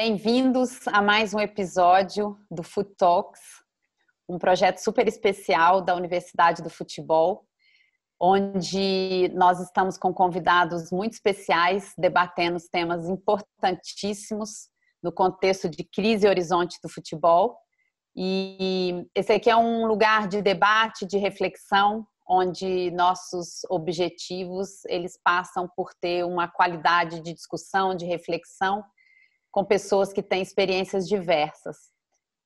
Bem-vindos a mais um episódio do Foot Talks, um projeto super especial da Universidade do Futebol, onde nós estamos com convidados muito especiais, debatendo os temas importantíssimos no contexto de crise e horizonte do futebol. E esse aqui é um lugar de debate, de reflexão, onde nossos objetivos eles passam por ter uma qualidade de discussão, de reflexão, com pessoas que têm experiências diversas.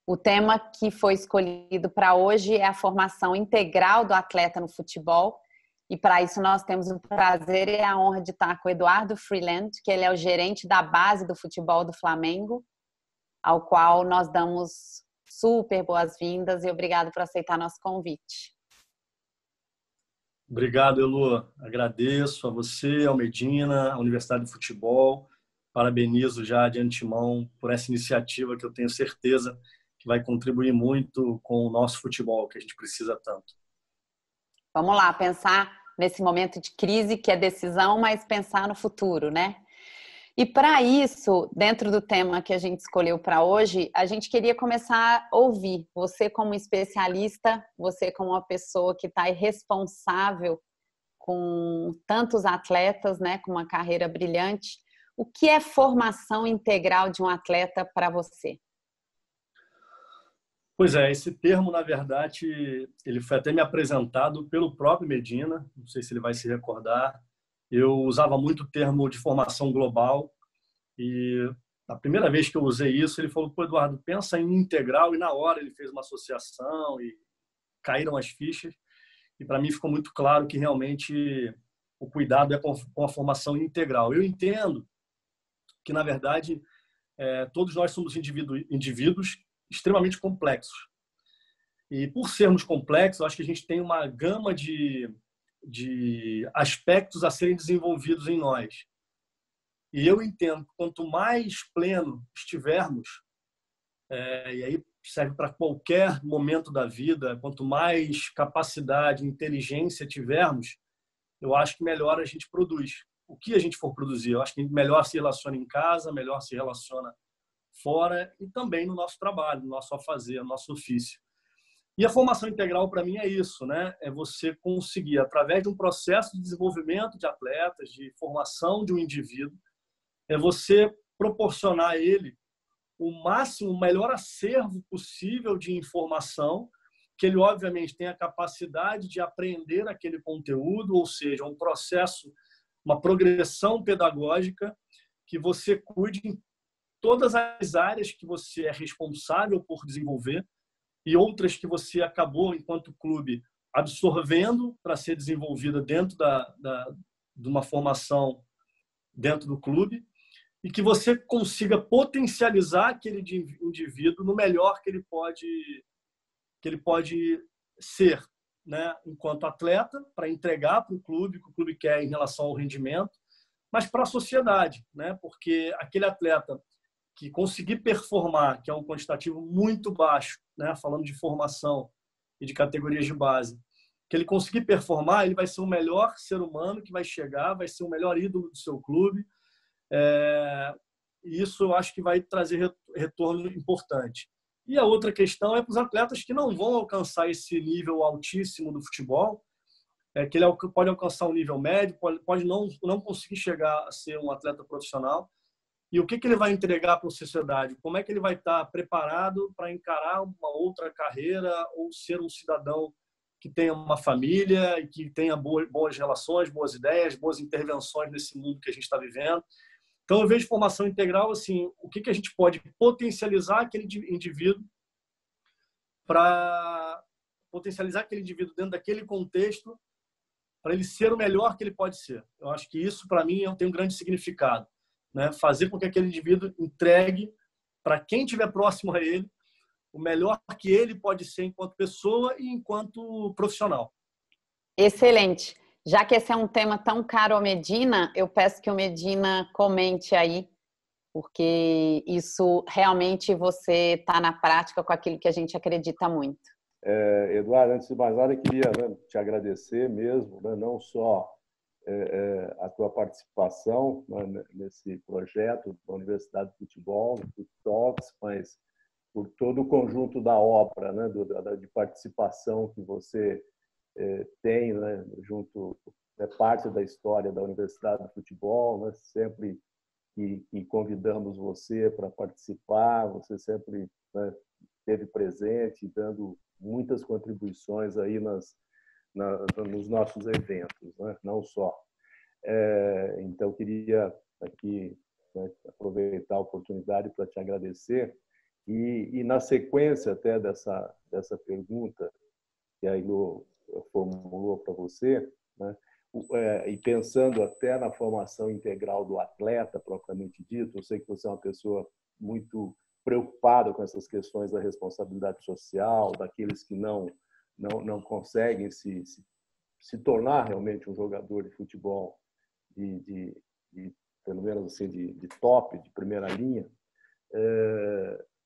O tema que foi escolhido para hoje é a formação integral do atleta no futebol, e para isso nós temos o prazer e a honra de estar com o Eduardo Freeland, que ele é o gerente da base do futebol do Flamengo, ao qual nós damos super boas-vindas e obrigado por aceitar nosso convite. Obrigado, Elu. Agradeço a você, ao Medina, à Universidade de Futebol. Parabenizo já de antemão por essa iniciativa que eu tenho certeza que vai contribuir muito com o nosso futebol, que a gente precisa tanto. Vamos lá, pensar nesse momento de crise que é decisão, mas pensar no futuro, né? E para isso, dentro do tema que a gente escolheu para hoje, a gente queria começar a ouvir você como especialista, você como uma pessoa que está responsável com tantos atletas, né, com uma carreira brilhante. O que é formação integral de um atleta para você? Pois é, esse termo, na verdade, ele foi até me apresentado pelo próprio Medina, não sei se ele vai se recordar. Eu usava muito o termo de formação global e a primeira vez que eu usei isso, ele falou: "Pô, Eduardo, pensa em integral", e na hora ele fez uma associação e caíram as fichas. E para mim ficou muito claro que realmente o cuidado é com a formação integral. Eu entendo que, na verdade, todos nós somos indivíduos extremamente complexos. E por sermos complexos, eu acho que a gente tem uma gama de aspectos a serem desenvolvidos em nós. E eu entendo que quanto mais pleno estivermos, e aí serve para qualquer momento da vida, quanto mais capacidade, inteligência tivermos, eu acho que melhor a gente produz. O que a gente for produzir, eu acho que melhor se relaciona em casa, melhor se relaciona fora e também no nosso trabalho, no nosso afazer, no nosso ofício. E a formação integral, para mim, é isso, né? É você conseguir, através de um processo de desenvolvimento de atletas, de formação de um indivíduo, é você proporcionar a ele o máximo, o melhor acervo possível de informação, que ele, obviamente, tenha a capacidade de aprender aquele conteúdo, ou seja, um processo, uma progressão pedagógica, que você cuide em todas as áreas que você é responsável por desenvolver e outras que você acabou, enquanto clube, absorvendo para ser desenvolvida dentro de uma formação dentro do clube, e que você consiga potencializar aquele indivíduo no melhor que ele pode ser, né? Enquanto atleta, para entregar para o clube o que o clube quer em relação ao rendimento, mas para a sociedade, né? Porque aquele atleta que conseguir performar, que é um quantitativo muito baixo, né? Falando de formação e de categorias de base, que ele conseguir performar, ele vai ser o melhor ser humano que vai chegar, vai ser o melhor ídolo do seu clube. E isso eu acho que vai trazer retorno importante. E a outra questão é para os atletas que não vão alcançar esse nível altíssimo do futebol, que ele pode alcançar um nível médio, pode não conseguir chegar a ser um atleta profissional. E o que ele vai entregar para a sociedade? Como é que ele vai estar preparado para encarar uma outra carreira ou ser um cidadão que tenha uma família e que tenha boas relações, boas ideias, boas intervenções nesse mundo que a gente está vivendo? Então, eu vejo formação integral assim, o que a gente pode potencializar aquele indivíduo para potencializar aquele indivíduo dentro daquele contexto para ele ser o melhor que ele pode ser. Eu acho que isso, para mim, tem um grande significado, né? Fazer com que aquele indivíduo entregue para quem estiver próximo a ele o melhor que ele pode ser enquanto pessoa e enquanto profissional. Excelente. Já que esse é um tema tão caro ao Medina, eu peço que o Medina comente aí, porque isso realmente você está na prática com aquilo que a gente acredita muito. Eduardo, antes de mais nada, eu queria, te agradecer mesmo, não só a tua participação, né, nesse projeto da Universidade de Futebol, do Talks, mas por todo o conjunto da obra, né, de participação que você tem, né, junto, é parte da história da Universidade de Futebol, né, sempre que convidamos você para participar, você sempre, né, esteve presente, dando muitas contribuições aí nos nossos eventos, né, não só. Então, queria aqui, né, aproveitar a oportunidade para te agradecer e na sequência até dessa pergunta que a Ilô formulou para você, né, e pensando até na formação integral do atleta propriamente dito, eu sei que você é uma pessoa muito preocupada com essas questões da responsabilidade social, daqueles que não conseguem se tornar realmente um jogador de futebol pelo menos assim, de top, de primeira linha.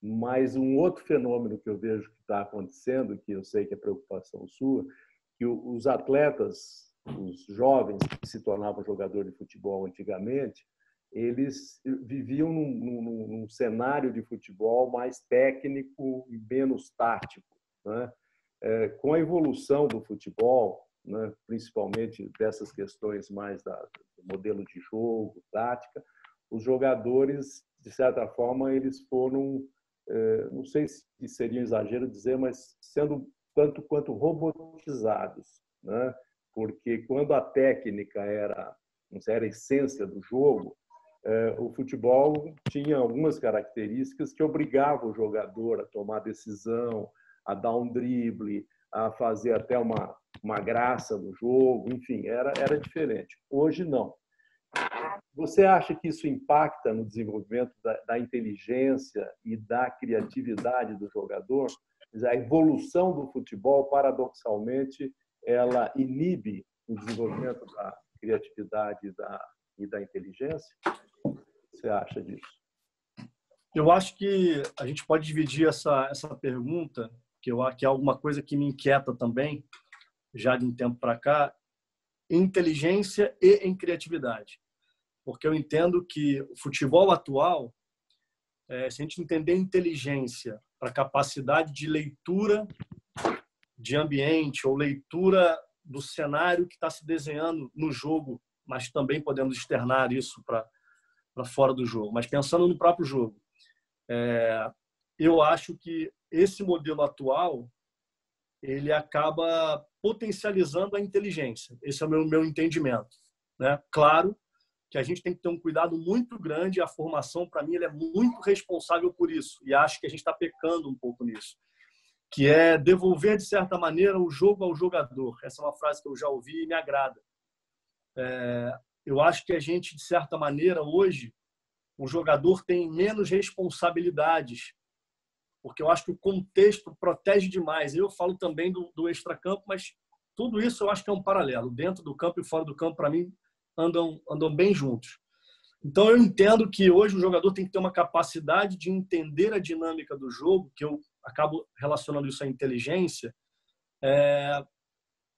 Mas um outro fenômeno que eu vejo que está acontecendo, que eu sei que é preocupação sua, que os atletas, os jovens que se tornavam jogadores de futebol antigamente, eles viviam num cenário de futebol mais técnico e menos tático, né? Com a evolução do futebol, né, principalmente dessas questões mais do modelo de jogo, tática, os jogadores, de certa forma, eles foram, não sei se seria um exagero dizer, mas sendo tanto quanto robotizados, né? Porque quando a técnica era a essência do jogo, o futebol tinha algumas características que obrigavam o jogador a tomar decisão, a dar um drible, a fazer até uma graça no jogo, enfim, era diferente. Hoje, não. Você acha que isso impacta no desenvolvimento da inteligência e da criatividade do jogador? A evolução do futebol, paradoxalmente, ela inibe o desenvolvimento da criatividade e da inteligência? O que você acha disso? Eu acho que a gente pode dividir essa pergunta, que é alguma coisa que me inquieta também, já de um tempo para cá, em inteligência e em criatividade. Porque eu entendo que o futebol atual, se a gente entender inteligência para capacidade de leitura de ambiente ou leitura do cenário que está se desenhando no jogo, mas também podemos externar isso para fora do jogo. Mas pensando no próprio jogo, eu acho que esse modelo atual ele acaba potencializando a inteligência. Esse é o meu entendimento, né? Claro que a gente tem que ter um cuidado muito grande. A formação, para mim, ela é muito responsável por isso. E acho que a gente está pecando um pouco nisso. Que é devolver, de certa maneira, o jogo ao jogador. Essa é uma frase que eu já ouvi e me agrada. Eu acho que a gente, de certa maneira, hoje, o jogador tem menos responsabilidades, porque eu acho que o contexto protege demais. Eu falo também do extracampo, mas tudo isso eu acho que é um paralelo. Dentro do campo e fora do campo, para mim, andam bem juntos. Então, eu entendo que hoje o jogador tem que ter uma capacidade de entender a dinâmica do jogo, que eu acabo relacionando isso à inteligência,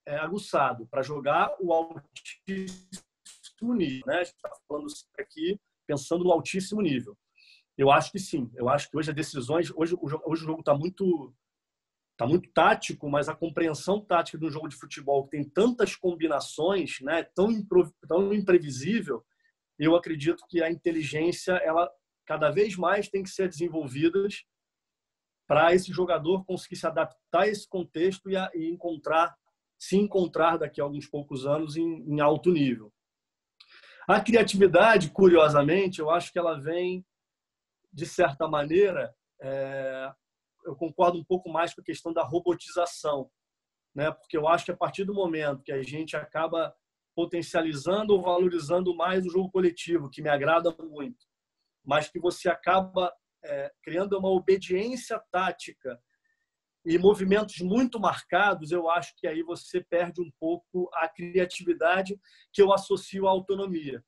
aguçado, para jogar o altíssimo nível, né? A gente está falando aqui pensando no altíssimo nível. Eu acho que sim. Eu acho que hoje as decisões... Hoje o jogo está muito tático, mas a compreensão tática de um jogo de futebol que tem tantas combinações, né, tão imprevisível, eu acredito que a inteligência, ela cada vez mais tem que ser desenvolvida para esse jogador conseguir se adaptar a esse contexto e se encontrar daqui a alguns poucos anos em alto nível. A criatividade, curiosamente, eu acho que ela vem, de certa maneira, eu concordo um pouco mais com a questão da robotização, né? Porque eu acho que a partir do momento que a gente acaba potencializando ou valorizando mais o jogo coletivo, que me agrada muito, mas que você acaba criando uma obediência tática e movimentos muito marcados, eu acho que aí você perde um pouco a criatividade que eu associo à autonomia.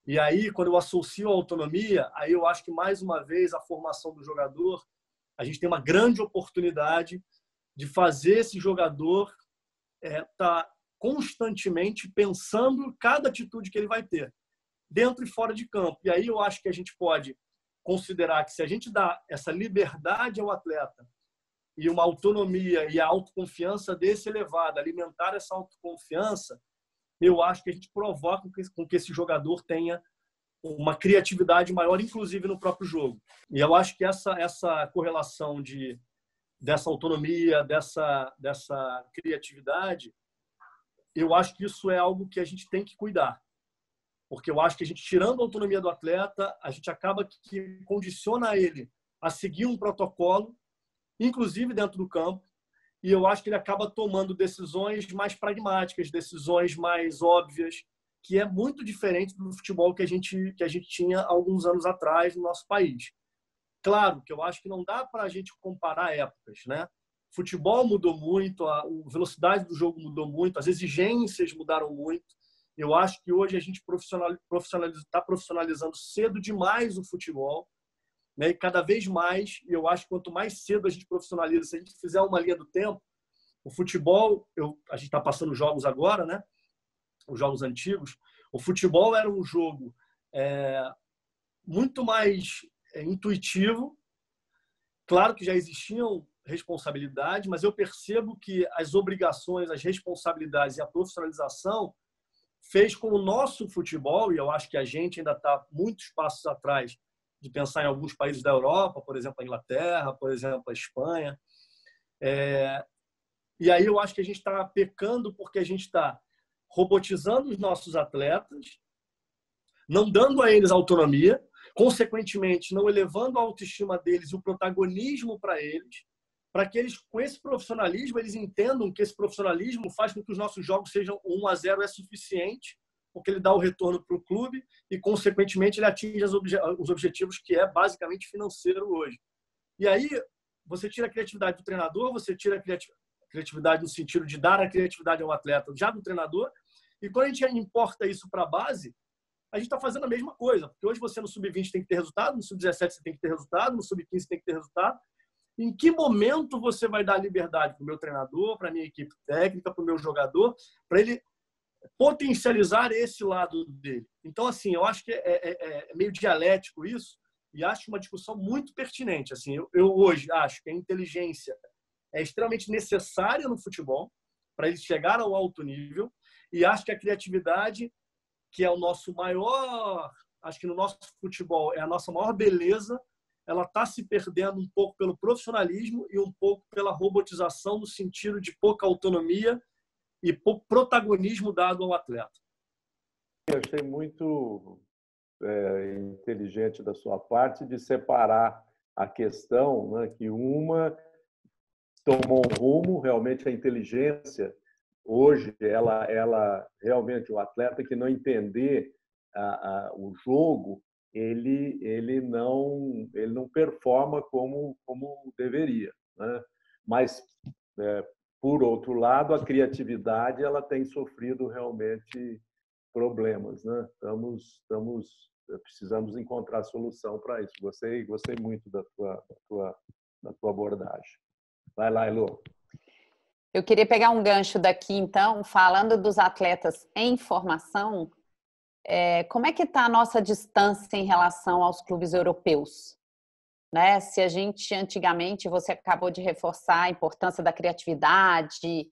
E aí, quando eu associo à autonomia, aí eu acho que, mais uma vez, a formação do jogador, a gente tem uma grande oportunidade de fazer esse jogador estar constantemente pensando cada atitude que ele vai ter, dentro e fora de campo. E aí eu acho que a gente pode considerar que se a gente dá essa liberdade ao atleta e uma autonomia e a autoconfiança desse elevada, alimentar essa autoconfiança, eu acho que a gente provoca com que esse jogador tenha uma criatividade maior, inclusive no próprio jogo. E eu acho que essa correlação dessa autonomia, dessa criatividade, eu acho que isso é algo que a gente tem que cuidar. Porque eu acho que a gente, tirando a autonomia do atleta, a gente acaba que condiciona ele a seguir um protocolo, inclusive dentro do campo, e eu acho que ele acaba tomando decisões mais pragmáticas, decisões mais óbvias, que é muito diferente do futebol que a gente tinha há alguns anos atrás no nosso país. Claro que eu acho que não dá para a gente comparar épocas, né? O futebol mudou muito, a velocidade do jogo mudou muito, as exigências mudaram muito. Eu acho que hoje a gente está profissionalizando cedo demais o futebol, né? E cada vez mais, e eu acho que quanto mais cedo a gente profissionaliza, se a gente fizer uma linha do tempo, o futebol, a gente está passando jogos agora, né? Os jogos antigos, o futebol era um jogo muito mais intuitivo. Claro que já existiam responsabilidades, mas eu percebo que as obrigações, as responsabilidades e a profissionalização fez com o nosso futebol, e eu acho que a gente ainda está muitos passos atrás de pensar em alguns países da Europa, por exemplo, a Inglaterra, por exemplo, a Espanha. E aí eu acho que a gente está pecando porque a gente está robotizando os nossos atletas, não dando a eles autonomia, consequentemente, não elevando a autoestima deles e o protagonismo para eles, para que eles, com esse profissionalismo, eles entendam que esse profissionalismo faz com que os nossos jogos sejam 1-0 é suficiente, porque ele dá o retorno para o clube e, consequentemente, ele atinge os objetivos que é basicamente financeiro hoje. E aí, você tira a criatividade do treinador, você tira a criatividade no sentido de dar a criatividade ao atleta já do treinador, e quando a gente importa isso para a base, a gente está fazendo a mesma coisa, porque hoje você no sub-20 tem que ter resultado, no sub-17 você tem que ter resultado, no sub-15 tem que ter resultado. Em que momento você vai dar liberdade para o meu treinador, para a minha equipe técnica, para o meu jogador, para ele potencializar esse lado dele? Então, assim, eu acho que é meio dialético isso, e acho uma discussão muito pertinente. Assim, eu hoje acho que a inteligência é extremamente necessária no futebol para ele chegar ao alto nível, e acho que a criatividade, que é o nosso maior, acho que no nosso futebol é a nossa maior beleza, ela está se perdendo um pouco pelo profissionalismo e um pouco pela robotização, no sentido de pouca autonomia e pouco protagonismo dado ao atleta. Eu achei muito inteligente da sua parte de separar a questão, né, que uma tomou um rumo, realmente a inteligência hoje, ela realmente, o atleta que não entender o jogo, ele não performa como deveria, né? Mas, por outro lado, a criatividade ela tem sofrido realmente problemas, né? Precisamos encontrar solução para isso. Gostei muito da tua abordagem. Vai lá, Elô. Eu queria pegar um gancho daqui, então, falando dos atletas em formação, como é que está a nossa distância em relação aos clubes europeus? Né? Se a gente, antigamente, você acabou de reforçar a importância da criatividade,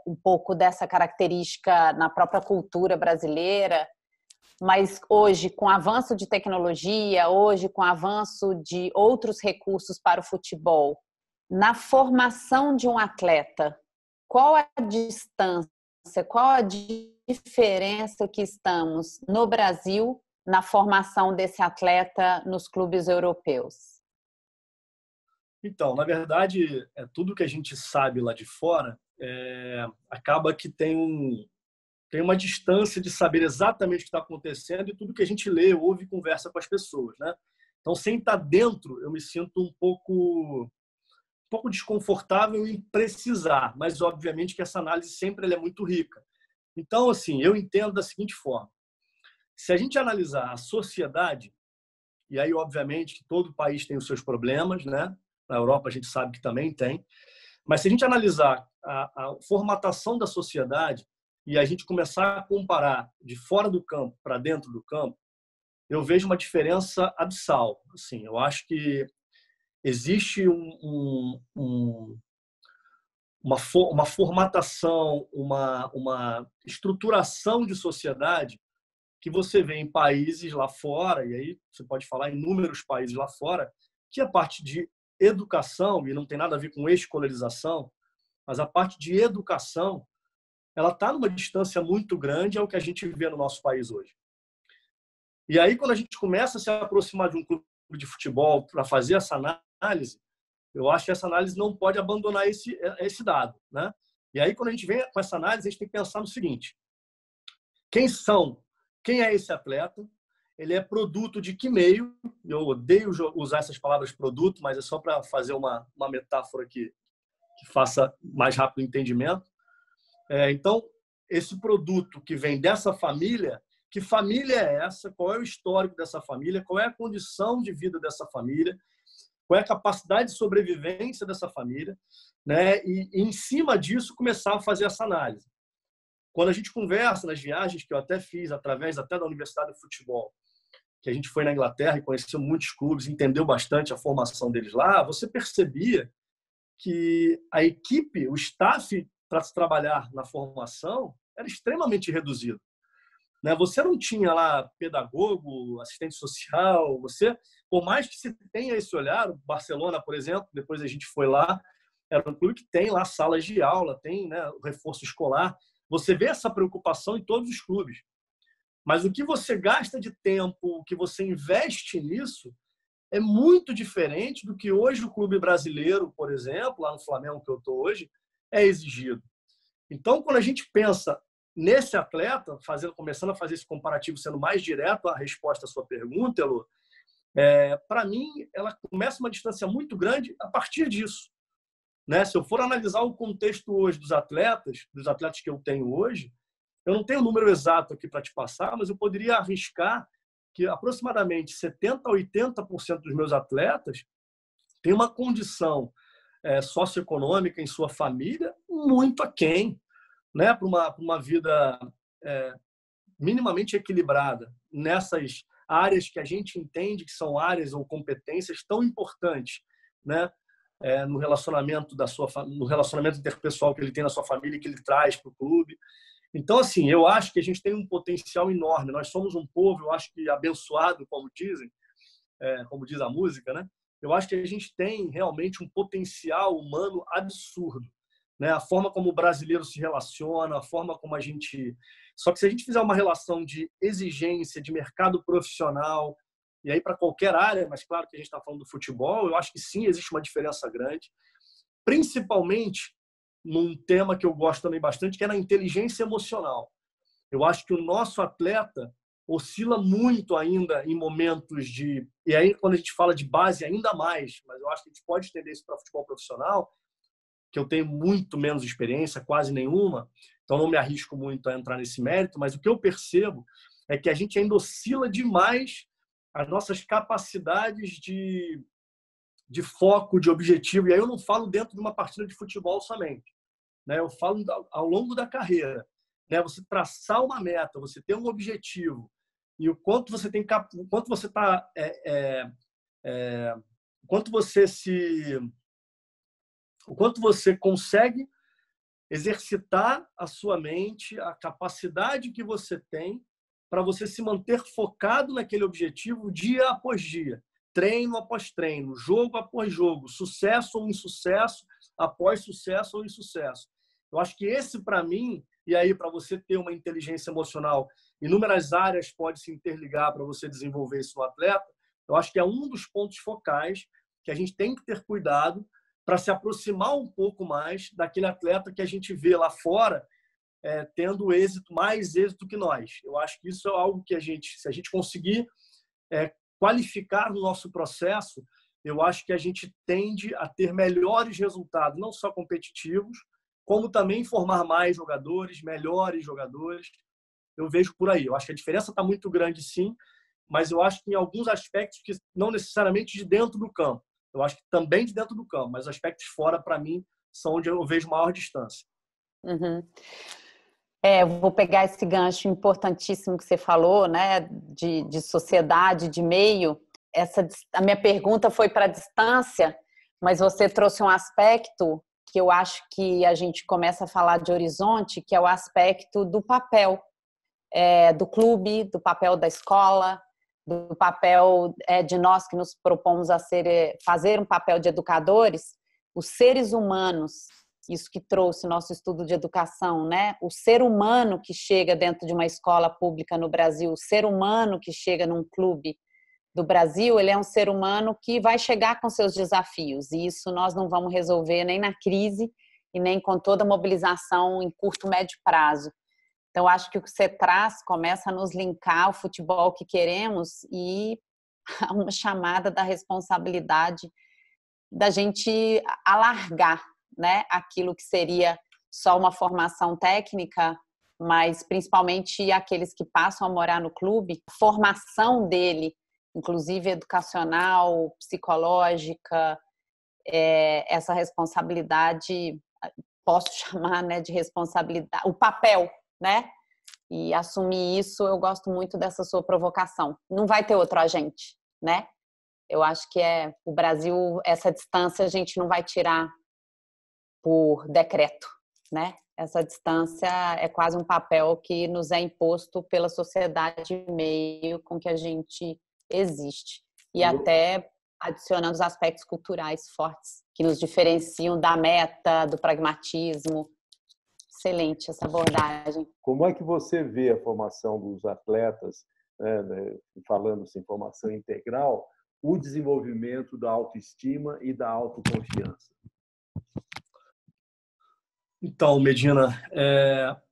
um pouco dessa característica na própria cultura brasileira, mas hoje, com o avanço de tecnologia, hoje, com o avanço de outros recursos para o futebol, na formação de um atleta, qual é a distância, qual a diferença que estamos no Brasil na formação desse atleta nos clubes europeus? Então, na verdade, tudo que a gente sabe lá de fora acaba que tem uma distância de saber exatamente o que está acontecendo e tudo que a gente lê, ouve e conversa com as pessoas, né? Então, sem estar dentro, eu me sinto um pouco desconfortável em precisar, mas obviamente que essa análise sempre é muito rica. Então, assim, eu entendo da seguinte forma: se a gente analisar a sociedade, e aí obviamente que todo país tem os seus problemas, né? Na Europa a gente sabe que também tem, mas se a gente analisar a formatação da sociedade e a gente começar a comparar de fora do campo para dentro do campo, eu vejo uma diferença abissal. Assim, eu acho que existe uma formatação, uma estruturação de sociedade que você vê em países lá fora, e aí você pode falar em inúmeros países lá fora, que a parte de educação, e não tem nada a ver com escolarização, mas a parte de educação, ela está numa distância muito grande ao que a gente vê no nosso país hoje. E aí, quando a gente começa a se aproximar de um clube de futebol para fazer essa análise, eu acho que essa análise não pode abandonar esse dado, né? E aí, quando a gente vem com essa análise, a gente tem que pensar no seguinte: quem é esse atleta? Ele é produto de que meio? Eu odeio usar essas palavras produto, mas é só para fazer uma metáfora que faça mais rápido o entendimento. Então, esse produto que vem dessa família, que família é essa? Qual é o histórico dessa família? Qual é a condição de vida dessa família? Qual é a capacidade de sobrevivência dessa família? Né? E em cima disso, começar a fazer essa análise. Quando a gente conversa nas viagens que eu até fiz, através até da Universidade de Futebol, que a gente foi na Inglaterra e conheceu muitos clubes, entendeu bastante a formação deles lá, você percebia que a equipe, o staff para se trabalhar na formação era extremamente reduzido. Você não tinha lá pedagogo, assistente social, por mais que se tenha esse olhar, o Barcelona, por exemplo, depois a gente foi lá, era um clube que tem lá salas de aula, tem, né, o reforço escolar. Você vê essa preocupação em todos os clubes. Mas o que você gasta de tempo, o que você investe nisso, é muito diferente do que hoje o clube brasileiro, por exemplo, lá no Flamengo que eu estou hoje, é exigido. Então, quando a gente pensa nesse atleta, começando a fazer esse comparativo, sendo mais direto a resposta à sua pergunta, Elô, para mim, ela começa uma distância muito grande a partir disso. Né? Se eu for analisar o contexto hoje dos atletas que eu tenho hoje, eu não tenho o número exato aqui para te passar, mas eu poderia arriscar que aproximadamente 70% a 80% dos meus atletas têm uma condição socioeconômica em sua família muito aquém, né? Para uma vida minimamente equilibrada nessas áreas que a gente entende que são áreas ou competências tão importantes, né? No relacionamento no relacionamento interpessoal que ele tem na sua família e que ele traz para o clube. Então, assim, eu acho que a gente tem um potencial enorme. Nós somos um povo, eu acho que abençoado, como dizem, como diz a música, né? Eu acho que a gente tem realmente um potencial humano absurdo, né? A forma como o brasileiro se relaciona, a forma como a gente... Só que se a gente fizer uma relação de exigência, de mercado profissional, e aí para qualquer área, mas claro que a gente está falando do futebol, eu acho que sim, existe uma diferença grande, principalmente num tema que eu gosto também bastante, que é na inteligência emocional. Eu acho que o nosso atleta oscila muito ainda em momentos de... E aí, quando a gente fala de base, ainda mais, mas eu acho que a gente pode estender isso para futebol profissional, que eu tenho muito menos experiência, quase nenhuma, então não me arrisco muito a entrar nesse mérito, mas o que eu percebo é que a gente ainda oscila demais as nossas capacidades de foco, de objetivo. E aí eu não falo dentro de uma partida de futebol somente, né? Eu falo ao longo da carreira, né? Você traçar uma meta, você ter um objetivo e o quanto você tem, o quanto você está, o quanto você consegue exercitar a sua mente, a capacidade que você tem para você se manter focado naquele objetivo dia após dia, treino após treino, jogo após jogo, sucesso ou insucesso, após sucesso ou insucesso. Eu acho que esse, para mim, e aí para você ter uma inteligência emocional, inúmeras áreas podem se interligar para você desenvolver isso no atleta, eu acho que é um dos pontos focais que a gente tem que ter cuidado para se aproximar um pouco mais daquele atleta que a gente vê lá fora tendo mais êxito que nós. Eu acho que isso é algo que se a gente conseguir qualificar o nosso processo, eu acho que a gente tende a ter melhores resultados, não só competitivos, como também formar mais jogadores, melhores jogadores. Eu vejo por aí. Eu acho que a diferença está muito grande, sim, mas eu acho que em alguns aspectos que não necessariamente de dentro do campo. Eu acho que também de dentro do campo, mas aspectos fora, para mim, são onde eu vejo maior distância. Uhum. Eu vou pegar esse gancho importantíssimo que você falou, né, de sociedade, de meio. A minha pergunta foi para a distância, mas você trouxe um aspecto que eu acho que a gente começa a falar de horizonte, que é o aspecto do papel do clube, do papel da escola, do papel de nós que nos propomos a fazer um papel de educadores, os seres humanos. Isso que trouxe nosso estudo de educação, né? O ser humano que chega dentro de uma escola pública no Brasil, o ser humano que chega num clube do Brasil, ele é um ser humano que vai chegar com seus desafios, e isso nós não vamos resolver nem na crise e nem com toda a mobilização em curto, médio prazo. Então, acho que o que você traz começa a nos linkar ao futebol que queremos e a uma chamada da responsabilidade da gente alargar, né, aquilo que seria só uma formação técnica, mas principalmente aqueles que passam a morar no clube, a formação dele, inclusive educacional, psicológica, essa responsabilidade, posso chamar, né, de responsabilidade, o papel, né? E assumir isso, eu gosto muito dessa sua provocação. Não vai ter outro agente, né? Eu acho que o Brasil, essa distância a gente não vai tirar por decreto, né? Essa distância é quase um papel que nos é imposto pela sociedade meio com que a gente existe. E até adicionando os aspectos culturais fortes que nos diferenciam da meta, do pragmatismo. Excelente essa abordagem. Como é que você vê a formação dos atletas, né, falando-se em formação integral, o desenvolvimento da autoestima e da autoconfiança? Então, Medina,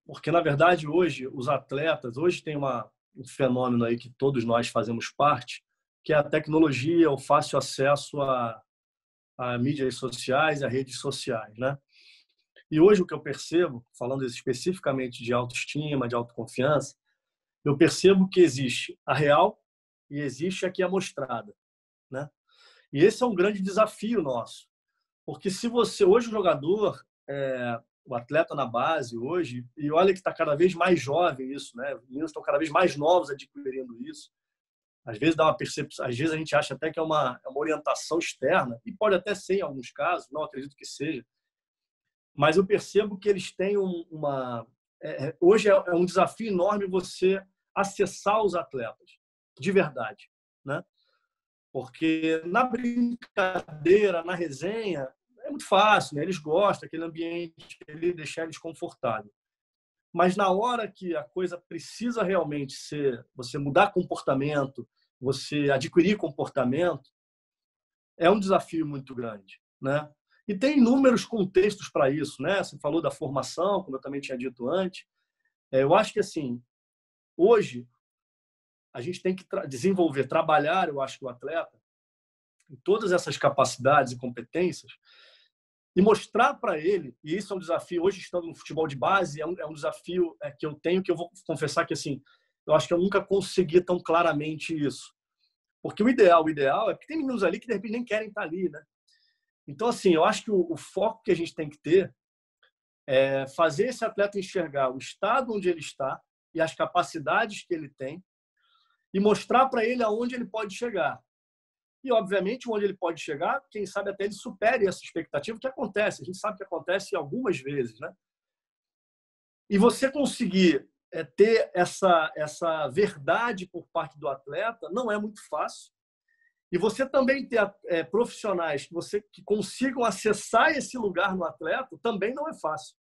porque na verdade hoje os atletas, hoje tem um fenômeno aí que todos nós fazemos parte, que é a tecnologia, o fácil acesso a mídias sociais, a redes sociais, né? E hoje o que eu percebo, falando especificamente de autoestima, de autoconfiança, eu percebo que existe a real e existe a que é mostrada, né? E esse é um grande desafio nosso, porque se você hoje o jogador, o atleta na base hoje, e olha que está cada vez mais jovem isso, né? Os meninos estão cada vez mais novos adquirindo isso. Às vezes dá uma percepção, às vezes a gente acha até que é uma orientação externa, e pode até ser em alguns casos, não acredito que seja. Mas eu percebo que eles têm hoje é um desafio enorme você acessar os atletas, de verdade, né? Porque na brincadeira, na resenha, é muito fácil, né? Eles gostam, aquele ambiente, ele deixar eles confortáveis. Mas na hora que a coisa precisa realmente ser, você mudar comportamento, você adquirir comportamento, é um desafio muito grande, né? E tem inúmeros contextos para isso, né? Você falou da formação, como eu também tinha dito antes. Eu acho que, assim, hoje, a gente tem que desenvolver, trabalhar, eu acho que o atleta, em todas essas capacidades e competências, e mostrar para ele, e isso é um desafio, hoje estando no futebol de base, é um desafio que eu tenho, que eu vou confessar que, assim, eu acho que eu nunca consegui tão claramente isso. Porque o ideal é que tem meninos ali que, de repente, nem querem estar ali, né? Então, assim, eu acho que o foco que a gente tem que ter é fazer esse atleta enxergar o estado onde ele está e as capacidades que ele tem e mostrar para ele aonde ele pode chegar. E, obviamente, onde ele pode chegar, quem sabe até ele supere essa expectativa, que acontece. A gente sabe que acontece algumas vezes, né? E você conseguir ter essa verdade por parte do atleta não é muito fácil. E você também ter profissionais que consigam acessar esse lugar no atleta também não é fácil.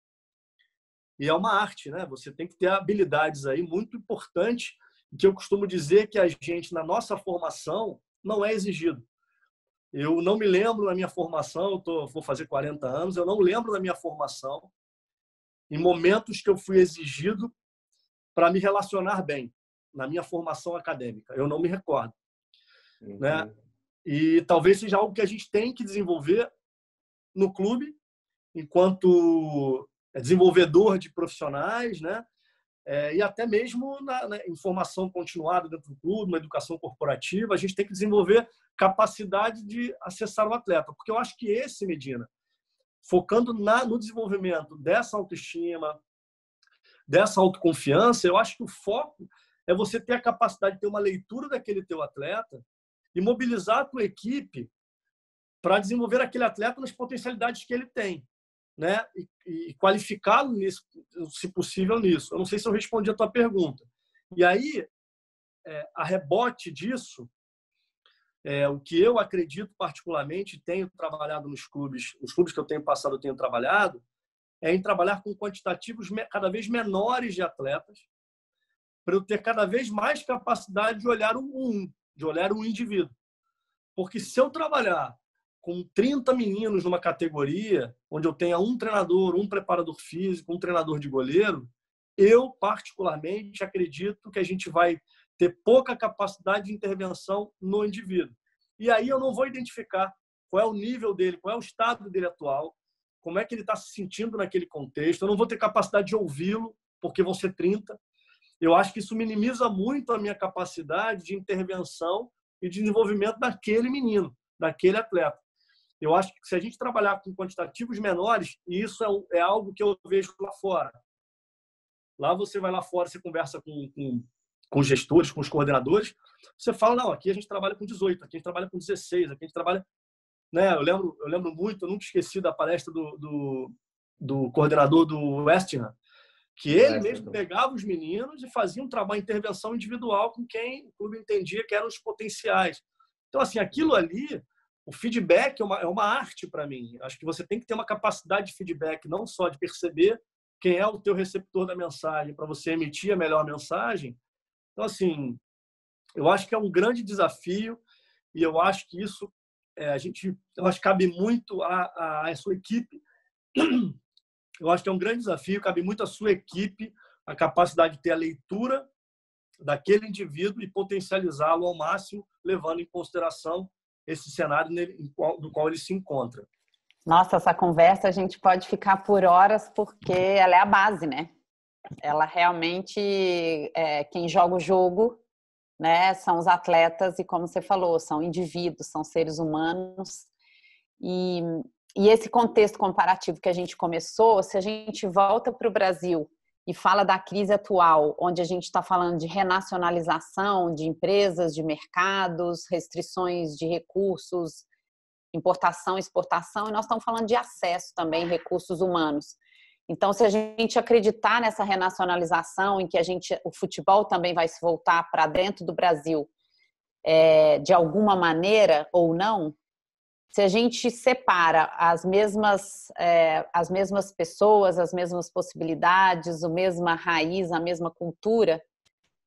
E é uma arte, né? Você tem que ter habilidades aí muito importantes, que eu costumo dizer que a gente, na nossa formação, não é exigido. Eu não me lembro da minha formação, vou fazer 40 anos, eu não lembro da minha formação em momentos que eu fui exigido para me relacionar bem na minha formação acadêmica. Eu não me recordo. Né? E talvez seja algo que a gente tem que desenvolver no clube, enquanto desenvolvedor de profissionais, né? E até mesmo em formação continuada dentro do clube, uma educação corporativa, a gente tem que desenvolver capacidade de acessar o atleta. Porque eu acho que Medina, focando no desenvolvimento dessa autoestima, dessa autoconfiança, eu acho que o foco é você ter a capacidade de ter uma leitura daquele teu atleta e mobilizar a tua equipe para desenvolver aquele atleta nas potencialidades que ele tem, né? E qualificá-lo nisso, se possível, nisso. Eu não sei se eu respondi a tua pergunta. E aí, a rebote disso, o que eu acredito particularmente, tenho trabalhado nos clubes, os clubes que eu tenho passado, eu tenho trabalhado, é em trabalhar com quantitativos cada vez menores de atletas, para eu ter cada vez mais capacidade de olhar de olhar um indivíduo. Porque se eu trabalhar com 30 meninos numa categoria, onde eu tenha um treinador, um preparador físico, um treinador de goleiro, eu, particularmente, acredito que a gente vai ter pouca capacidade de intervenção no indivíduo. E aí eu não vou identificar qual é o nível dele, qual é o estado dele atual, como é que ele está se sentindo naquele contexto. Eu não vou ter capacidade de ouvi-lo, porque vão ser 30. Eu acho que isso minimiza muito a minha capacidade de intervenção e de desenvolvimento daquele menino, daquele atleta. Eu acho que se a gente trabalhar com quantitativos menores, e isso é algo que eu vejo lá fora. Lá você vai lá fora, você conversa com gestores, com os coordenadores, você fala, não, aqui a gente trabalha com 18, aqui a gente trabalha com 16, aqui a gente trabalha... Né? Eu lembro muito, eu nunca esqueci da palestra do coordenador do West Ham, que ele mesmo pegava os meninos e fazia um trabalho de intervenção individual com quem o clube entendia que eram os potenciais. Então, assim, aquilo ali, o feedback é uma arte para mim. Acho que você tem que ter uma capacidade de feedback, não só de perceber quem é o teu receptor da mensagem, para você emitir a melhor mensagem. Então, assim, eu acho que é um grande desafio e eu acho que isso eu acho que cabe muito à sua equipe. Eu acho que é um grande desafio, cabe muito à sua equipe a capacidade de ter a leitura daquele indivíduo e potencializá-lo ao máximo, levando em consideração esse cenário no qual ele se encontra. Nossa, essa conversa a gente pode ficar por horas porque ela é a base, né? Ela realmente, quem joga o jogo, né, são os atletas e, como você falou, são indivíduos, são seres humanos. E esse contexto comparativo que a gente começou, se a gente volta para o Brasil e fala da crise atual, onde a gente está falando de renacionalização de empresas, de mercados, restrições de recursos, importação, exportação, e nós estamos falando de acesso também, recursos humanos. Então, se a gente acreditar nessa renacionalização, em que o futebol também vai se voltar para dentro do Brasil, de alguma maneira ou não, se a gente separa as mesmas pessoas, as mesmas possibilidades, a mesma raiz, a mesma cultura,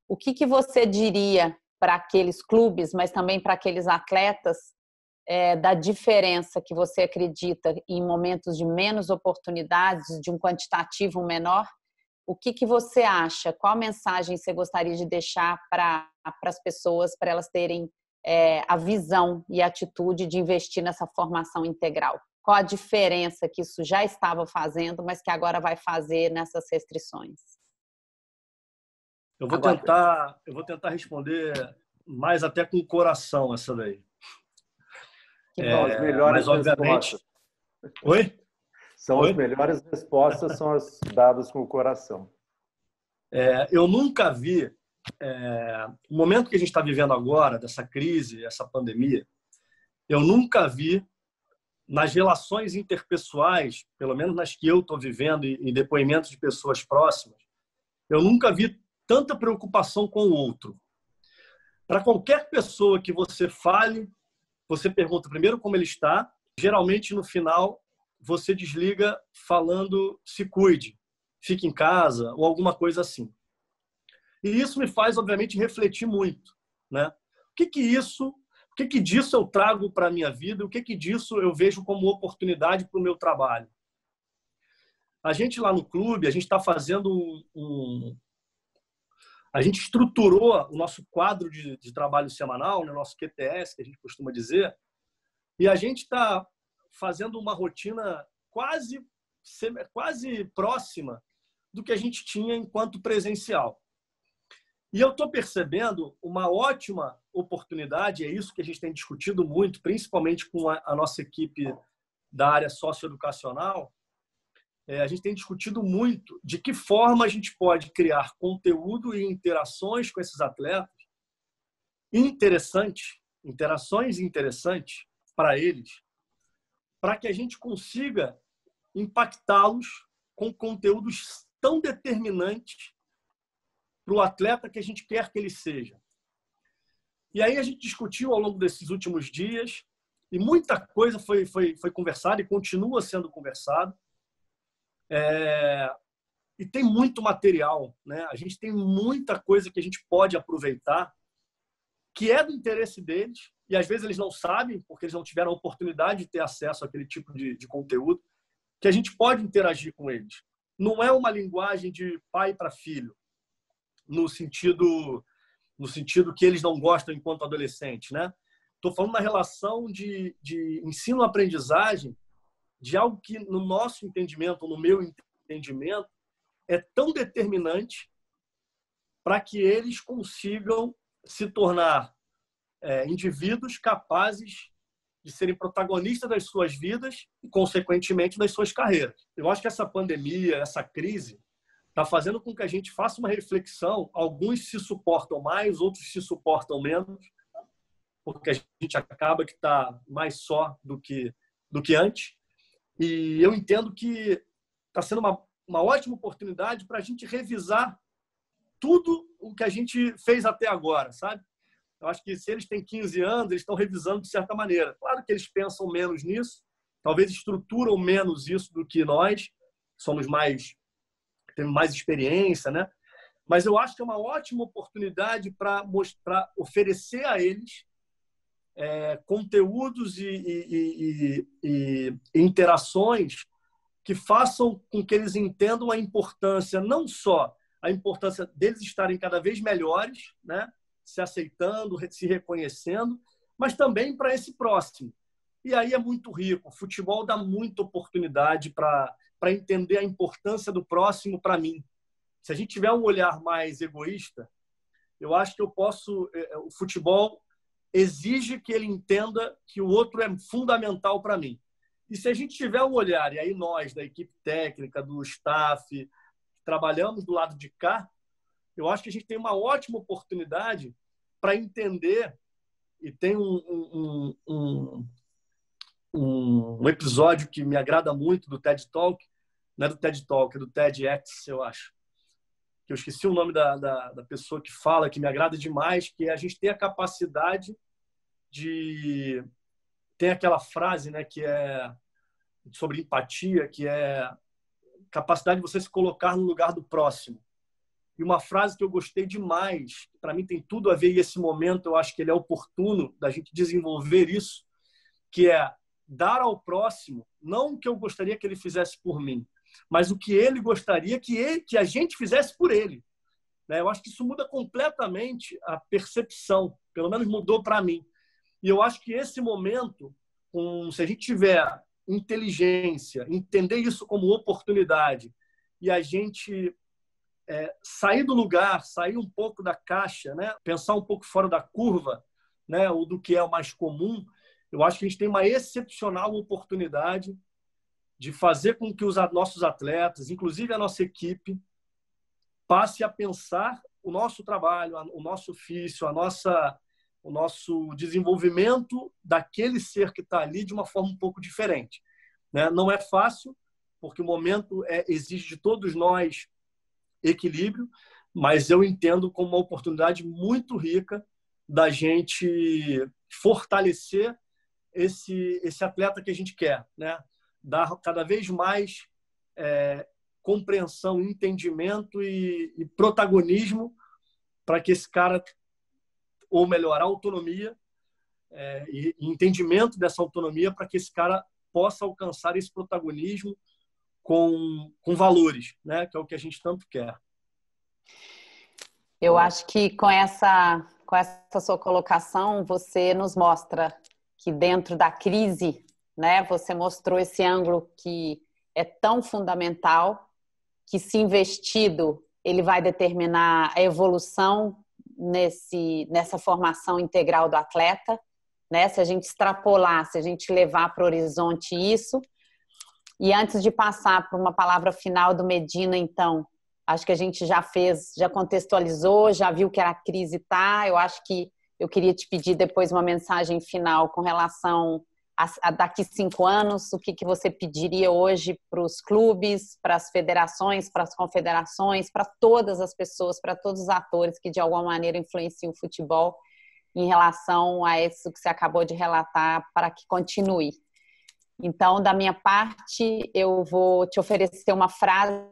o que você diria para aqueles clubes, mas também para aqueles atletas, da diferença que você acredita em momentos de menos oportunidades, de um quantitativo menor? O que você acha? Qual mensagem você gostaria de deixar para as pessoas, para elas terem a visão e a atitude de investir nessa formação integral? Qual a diferença que isso já estava fazendo, mas que agora vai fazer nessas restrições? Eu vou tentar responder mais até com o coração essa daí. São as melhores respostas. Oi? As melhores respostas são as dadas com o coração. Eu nunca vi o momento que a gente está vivendo agora, dessa crise, essa pandemia, eu nunca vi nas relações interpessoais, pelo menos nas que eu estou vivendo e depoimentos de pessoas próximas, eu nunca vi tanta preocupação com o outro. Para qualquer pessoa que você fale, você pergunta primeiro como ele está, geralmente no final você desliga falando se cuide, fique em casa ou alguma coisa assim. E isso me faz, obviamente, refletir muito, né? O que disso eu trago para a minha vida? O que disso eu vejo como oportunidade para o meu trabalho? A gente lá no clube, a gente está fazendo a gente estruturou o nosso quadro de trabalho semanal, o nosso QTS, que a gente costuma dizer, e a gente está fazendo uma rotina quase próxima do que a gente tinha enquanto presencial. E eu estou percebendo uma ótima oportunidade, é isso que a gente tem discutido muito, principalmente com a nossa equipe da área socioeducacional, a gente tem discutido muito de que forma a gente pode criar conteúdo e interações com esses atletas interações interessantes para eles, para que a gente consiga impactá-los com conteúdos tão determinantes para o atleta que a gente quer que ele seja. E aí a gente discutiu ao longo desses últimos dias e muita coisa foi conversada e continua sendo conversado. E tem muito material, né? A gente tem muita coisa que a gente pode aproveitar que é do interesse deles e às vezes eles não sabem porque eles não tiveram a oportunidade de ter acesso àquele tipo de conteúdo, que a gente pode interagir com eles. Não é uma linguagem de pai para filho, no sentido que eles não gostam enquanto adolescentes, né? Estou falando na relação de ensino-aprendizagem, de algo que, no nosso entendimento, no meu entendimento, é tão determinante para que eles consigam se tornar indivíduos capazes de serem protagonistas das suas vidas e, consequentemente, das suas carreiras. Eu acho que essa pandemia, essa crise, está fazendo com que a gente faça uma reflexão. Alguns se suportam mais, outros se suportam menos, porque a gente acaba que está mais só do que antes. E eu entendo que está sendo uma ótima oportunidade para a gente revisar tudo o que a gente fez até agora, sabe? Eu acho que se eles têm 15 anos, eles estão revisando de certa maneira. Claro que eles pensam menos nisso, talvez estruturam menos isso do que nós, temos mais experiência, né? Mas eu acho que é uma ótima oportunidade para oferecer a eles conteúdos e interações que façam com que eles entendam a importância, não só a importância deles estarem cada vez melhores, né? Se aceitando, se reconhecendo, mas também para esse próximo. E aí é muito rico. O futebol dá muita oportunidade para entender a importância do próximo para mim. Se a gente tiver um olhar mais egoísta, eu acho que o futebol exige que ele entenda que o outro é fundamental para mim. E se a gente tiver um olhar, e aí nós, da equipe técnica, do staff, trabalhamos do lado de cá, eu acho que a gente tem uma ótima oportunidade para entender, e tem um episódio que me agrada muito do TED Talk, não é do TED Talk, é do TEDx, eu acho, que eu esqueci o nome da pessoa que fala, que me agrada demais, que é a gente ter a capacidade de... Tem aquela frase, né, que é sobre empatia, que é capacidade de você se colocar no lugar do próximo. E uma frase que eu gostei demais, para mim tem tudo a ver, e esse momento eu acho que ele é oportuno da gente desenvolver isso, que é dar ao próximo, não o que eu gostaria que ele fizesse por mim, mas o que ele gostaria que a gente fizesse por ele. Eu acho que isso muda completamente a percepção, pelo menos mudou para mim. E eu acho que esse momento, se a gente tiver inteligência, entender isso como oportunidade e a gente sair do lugar, sair um pouco da caixa, né? Pensar um pouco fora da curva, né? Ou do que é o mais comum, eu acho que a gente tem uma excepcional oportunidade de fazer com que os nossos atletas, inclusive a nossa equipe, passe a pensar o nosso trabalho, o nosso ofício, o nosso desenvolvimento daquele ser que está ali de uma forma um pouco diferente, né? Não é fácil, porque o momento exige de todos nós equilíbrio, mas eu entendo como uma oportunidade muito rica da gente fortalecer esse atleta que a gente quer, né? Dar cada vez mais compreensão, entendimento e protagonismo para que esse cara, ou melhor, autonomia e entendimento dessa autonomia para que esse cara possa alcançar esse protagonismo com valores, né? Que é o que a gente tanto quer. Eu acho que com essa sua colocação, você nos mostra que dentro da crise, né, você mostrou esse ângulo que é tão fundamental, que se investido, ele vai determinar a evolução nessa formação integral do atleta, né? Se a gente extrapolar, se a gente levar para o horizonte isso, E antes de passar para uma palavra final do Medina, então, acho que a gente já fez, já contextualizou, já viu que a crise está. Eu acho que eu queria te pedir depois uma mensagem final com relação a daqui 5 anos, o que você pediria hoje para os clubes, para as federações, para as confederações, para todas as pessoas, para todos os atores que de alguma maneira influenciam o futebol em relação a isso que você acabou de relatar, para que continue. Então, da minha parte, eu vou te oferecer uma frase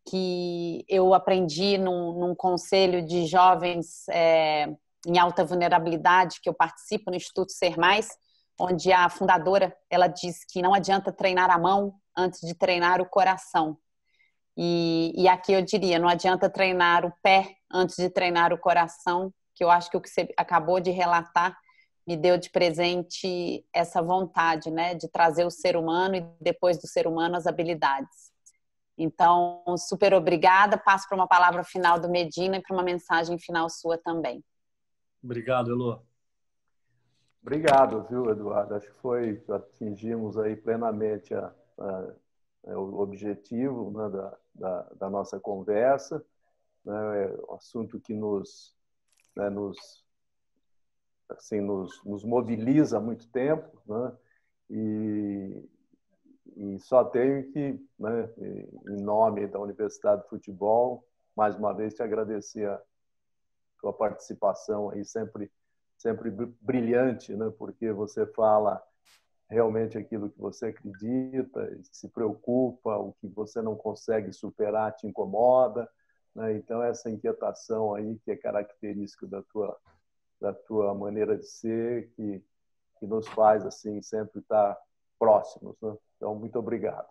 que eu aprendi num conselho de jovens em alta vulnerabilidade, que eu participo no Instituto Ser Mais, onde a fundadora, ela diz que não adianta treinar a mão antes de treinar o coração. E aqui eu diria, não adianta treinar o pé antes de treinar o coração, que eu acho que o que você acabou de relatar me deu de presente essa vontade, né, de trazer o ser humano e depois do ser humano as habilidades. Então, super obrigada. Passo para uma palavra final do Medina e para uma mensagem final sua também. Obrigado, Elô. Obrigado, viu, Eduardo? Acho que atingimos aí plenamente o objetivo, né, da nossa conversa, né, é um assunto que nos mobiliza há muito tempo, né, e só tenho que, né, em nome da Universidade de Futebol, mais uma vez te agradecer a tua participação aí sempre brilhante, né, porque você fala realmente aquilo que você acredita, se preocupa, o que você não consegue superar te incomoda, né? Então essa inquietação aí que é característica da tua maneira de ser, que nos faz assim sempre estar próximos, né? Então muito obrigado.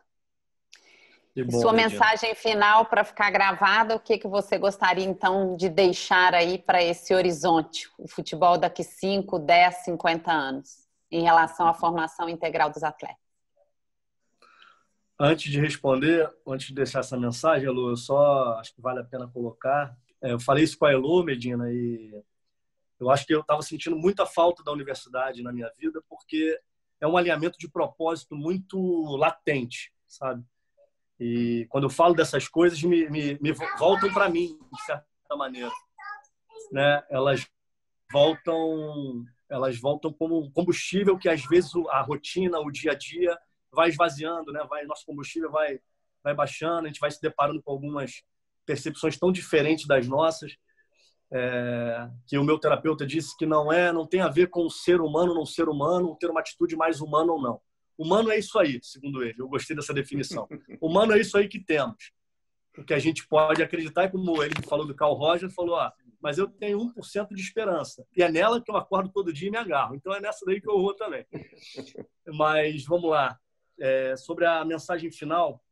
E sua mensagem final para ficar gravada, o que você gostaria então de deixar aí para esse horizonte, o futebol daqui 5, 10, 50 anos, em relação à formação integral dos atletas? Antes de responder, antes de deixar essa mensagem, Elô, eu só acho que vale a pena colocar. Eu falei isso com a Elô, Medina, e eu acho que eu estava sentindo muita falta da universidade na minha vida, porque é um alinhamento de propósito muito latente, sabe? E quando eu falo dessas coisas, me voltam para mim, de certa maneira, né? Elas voltam como combustível que às vezes a rotina, o dia a dia vai esvaziando, né? Nosso combustível vai baixando, a gente vai se deparando com algumas percepções tão diferentes das nossas, que o meu terapeuta disse que não tem a ver com o ser humano, não ser humano, ter uma atitude mais humana ou não. Humano é isso aí, segundo ele. Eu gostei dessa definição. Humano é isso aí que temos. O que a gente pode acreditar, como ele falou do Carl Rogers, falou, mas eu tenho 1% de esperança. E é nela que eu acordo todo dia e me agarro. Então é nessa daí que eu vou também. Mas vamos lá. Sobre a mensagem final,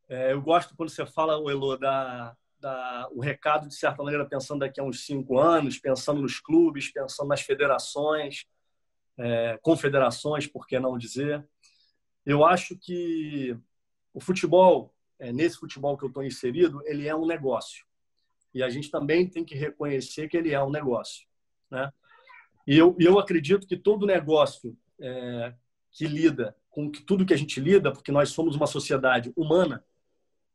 eu gosto quando você fala, Elô, o recado, de certa maneira, pensando daqui a uns 5 anos, pensando nos clubes, pensando nas federações, confederações, por que não dizer. Eu acho que o futebol, nesse futebol que eu estou inserido, ele é um negócio. E a gente também tem que reconhecer que ele é um negócio, né? E eu acredito que todo negócio que lida com tudo que a gente lida, porque nós somos uma sociedade humana,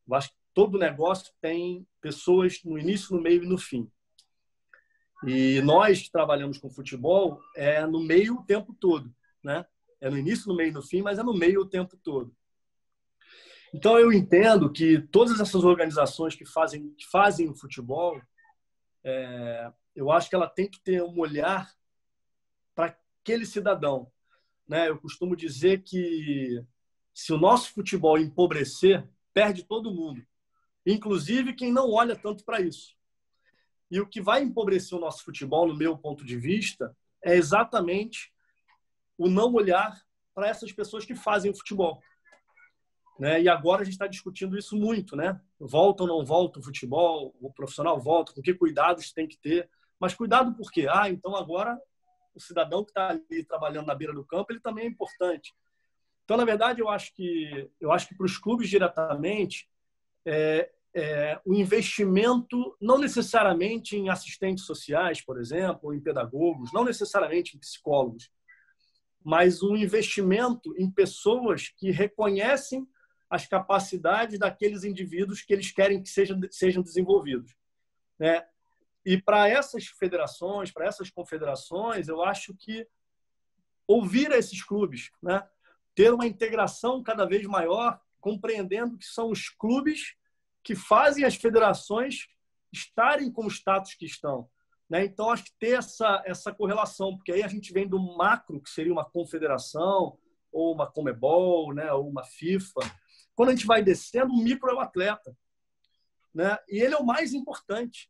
eu acho que todo negócio tem pessoas no início, no meio e no fim. E nós que trabalhamos com futebol no meio o tempo todo, né? É no início, no meio e no fim, mas é no meio o tempo todo. Então eu entendo que todas essas organizações que fazem o futebol, eu acho que ela tem que ter um olhar para aquele cidadão, né? Eu costumo dizer que se o nosso futebol empobrecer, perde todo mundo, inclusive quem não olha tanto para isso. E o que vai empobrecer o nosso futebol, no meu ponto de vista, é exatamente o não olhar para essas pessoas que fazem o futebol, né? E agora a gente está discutindo isso muito, né? Volta ou não volta o futebol, o profissional volta, com que cuidados tem que ter. Mas cuidado por quê? Então agora o cidadão que está ali trabalhando na beira do campo, ele também é importante. Então, na verdade, eu acho que para os clubes diretamente, o investimento, não necessariamente em assistentes sociais, por exemplo, ou em pedagogos, não necessariamente em psicólogos, mas um investimento em pessoas que reconhecem as capacidades daqueles indivíduos que eles querem que sejam desenvolvidos, né? E para essas federações, para essas confederações, eu acho que ouvir esses clubes, né? Ter uma integração cada vez maior, compreendendo que são os clubes que fazem as federações estarem com o status que estão, né? Então, acho que ter essa correlação, porque aí a gente vem do macro, que seria uma confederação, ou uma Conmebol, né? Ou uma FIFA. Quando a gente vai descendo, o micro é o atleta, né? E ele é o mais importante,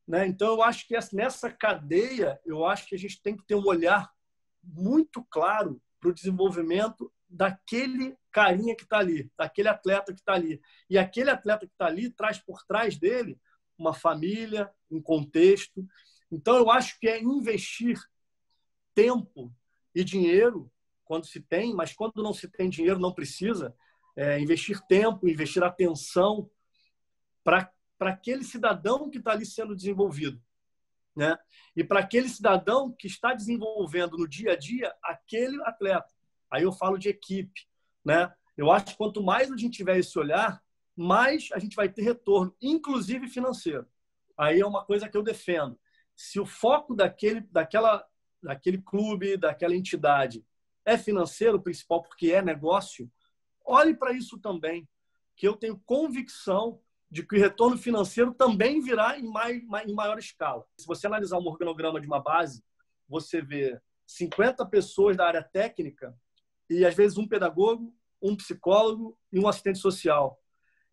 né? Então, eu acho que nessa cadeia, eu acho que a gente tem que ter um olhar muito claro para o desenvolvimento daquele carinha que está ali, daquele atleta que está ali. E aquele atleta que está ali traz por trás dele uma família, um contexto. Então, eu acho que é investir tempo e dinheiro quando se tem, mas quando não se tem dinheiro, não precisa. Investir tempo, investir atenção para aquele cidadão que está ali sendo desenvolvido, né? E para aquele cidadão que está desenvolvendo no dia a dia aquele atleta. Aí eu falo de equipe, né? Eu acho que quanto mais a gente tiver esse olhar, mais a gente vai ter retorno, inclusive financeiro. Aí é uma coisa que eu defendo. Se o foco daquele clube, daquela entidade é financeiro, principal porque é negócio, olhe para isso também, que eu tenho convicção de que o retorno financeiro também virá em maior escala. Se você analisar um organograma de uma base, você vê 50 pessoas da área técnica e, às vezes, um pedagogo, um psicólogo e um assistente social.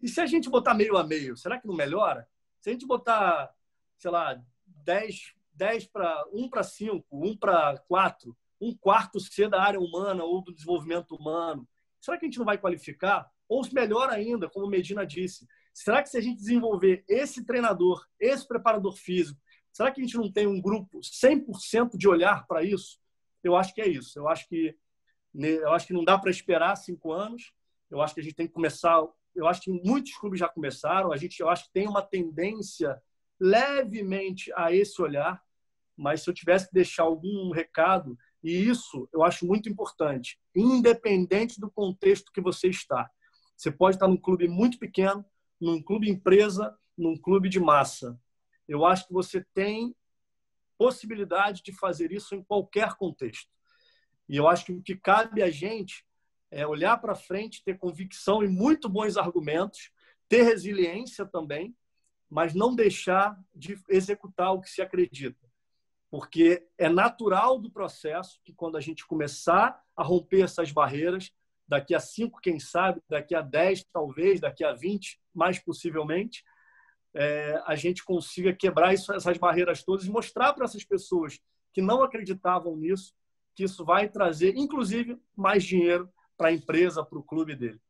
E se a gente botar meio a meio, será que não melhora? Se a gente botar, sei lá, 1 para 5, 1 para 4, um quarto ser da área humana ou do desenvolvimento humano, será que a gente não vai qualificar? Ou melhor ainda, como Medina disse, será que se a gente desenvolver esse treinador, esse preparador físico, será que a gente não tem um grupo 100% de olhar para isso? Eu acho que é isso. Eu acho que não dá para esperar 5 anos. Eu acho que a gente tem que começar. Eu acho que muitos clubes já começaram. Eu acho que tem uma tendência levemente a esse olhar. Mas se eu tivesse que deixar algum recado, e isso eu acho muito importante, independente do contexto que você está. Você pode estar num clube muito pequeno, num clube empresa, num clube de massa. Eu acho que você tem possibilidade de fazer isso em qualquer contexto. E eu acho que o que cabe a gente é olhar para frente, ter convicção e muito bons argumentos, ter resiliência também, mas não deixar de executar o que se acredita. Porque é natural do processo que quando a gente começar a romper essas barreiras, daqui a 5, quem sabe, daqui a 10, talvez, daqui a 20, mais possivelmente, a gente consiga quebrar essas barreiras todas e mostrar para essas pessoas que não acreditavam nisso, que isso vai trazer, inclusive, mais dinheiro para a empresa, para o clube dele.